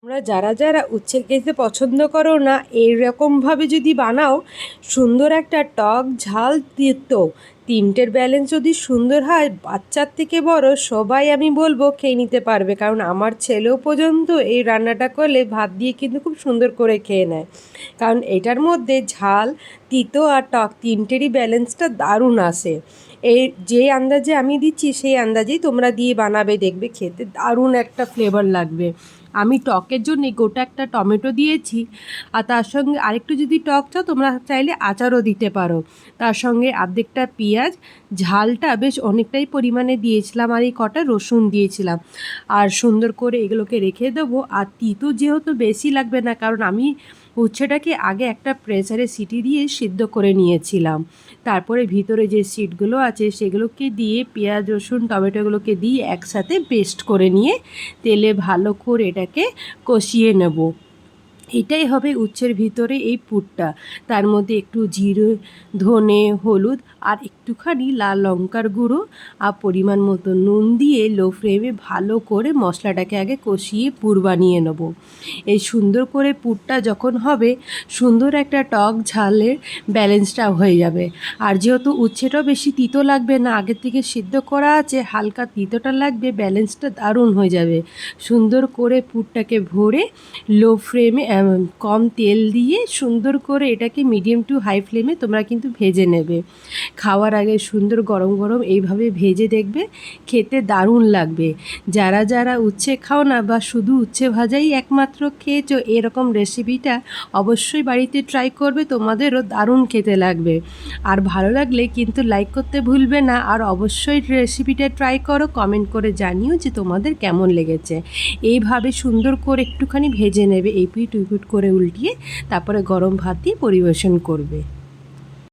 তোমরা যারা যারা উচ্ছে খেতে পছন্দ করো না, এইরকমভাবে যদি বানাও, সুন্দর একটা টক ঝাল তেতো তিনটের ব্যালেন্স যদি সুন্দর হয়, বাচ্চার থেকে বড় সবাই আমি বলবো খেয়ে নিতে পারবে। কারণ আমার ছেলেও পর্যন্ত এই রান্নাটা করলে ভাত দিয়ে কিন্তু খুব সুন্দর করে খেয়ে নেয়। কারণ এটার মধ্যে ঝাল, তিতো আর টক তিনটেরই ব্যালেন্সটা দারুণ আসে। এই যে আন্দাজে আমি দিচ্ছি সেই আন্দাজেই তোমরা দিয়ে বানাবে, দেখবে খেতে দারুণ একটা ফ্লেভার লাগবে। আমি টকের জন্য গোটা একটা টমেটো দিয়েছি, আর তার সঙ্গে আরেকটু যদি টক চাও তোমরা চাইলে আচারও দিতে পারো। তার সঙ্গে অর্ধেকটা পেঁয়াজ, ঝালটা বেশ অনেকটাই পরিমাণে দিয়েছিলাম, আর এই কটা রসুন দিয়েছিলাম। আর সুন্দর করে এগুলোকে রেখে দেবো। আর তিতো যেহেতু বেশি লাগবে না, কারণ আমি উচ্ছেটাকে আগে একটা প্রেসারে সিটি দিয়ে সিদ্ধ করে নিয়েছিলাম। তারপরে ভিতরে যে সিটগুলো আছে সেগুলোকে দিয়ে পেঁয়াজ রসুন টমেটোগুলোকে দিয়ে একসাথে পেস্ট করে নিয়ে তেলে ভালো করে এটাকে কষিয়ে নেব। এটাই হবে উচ্ছের ভিতরে এই পুরটা। তার মধ্যে একটু জিরে, ধনে, হলুদ আর একটুখানি লাল লঙ্কার গুঁড়ো আর পরিমাণ মতো নুন দিয়ে লো ফ্লেমে ভালো করে মশলাটাকে আগে কষিয়ে পুর বানিয়ে নেব। এই সুন্দর করে পুরটা যখন হবে, সুন্দর একটা টক ঝালের ব্যালেন্সটা হয়ে যাবে। আর যেহেতু উচ্ছেটাও বেশি তিতো লাগবে না, আগের থেকে সিদ্ধ করা আছে, হালকা তিতোটা লাগবে, ব্যালেন্সটা দারুণ হয়ে যাবে। সুন্দর করে পুরটাকে ভরে লো ফ্লেমে কম তেল দিয়ে সুন্দর করে এটাকে মিডিয়াম টু হাই ফ্লেমে তোমরা কিন্তু ভেজে নেবে। খাওয়ার আগে সুন্দর গরম গরম এইভাবে ভেজে দেখবে, খেতে দারুণ লাগবে। যারা যারা উচ্ছে খাও না বা শুধু উচ্ছে ভাজাই একমাত্র খেয়েছো, এরকম রেসিপিটা অবশ্যই বাড়িতে ট্রাই করবে, তোমাদেরও দারুণ খেতে লাগবে। আর ভালো লাগলে কিন্তু লাইক করতে ভুলবে না। আর অবশ্যই রেসিপিটা ট্রাই করো, কমেন্ট করে জানিও যে তোমাদের কেমন লেগেছে। এইভাবে সুন্দর করে একটুখানি ভেজে নেবে, এই পিঠ ওই পিঠ করে উল্টিয়ে, তারপরে গরম ভাত দিয়ে পরিবেশন করবে।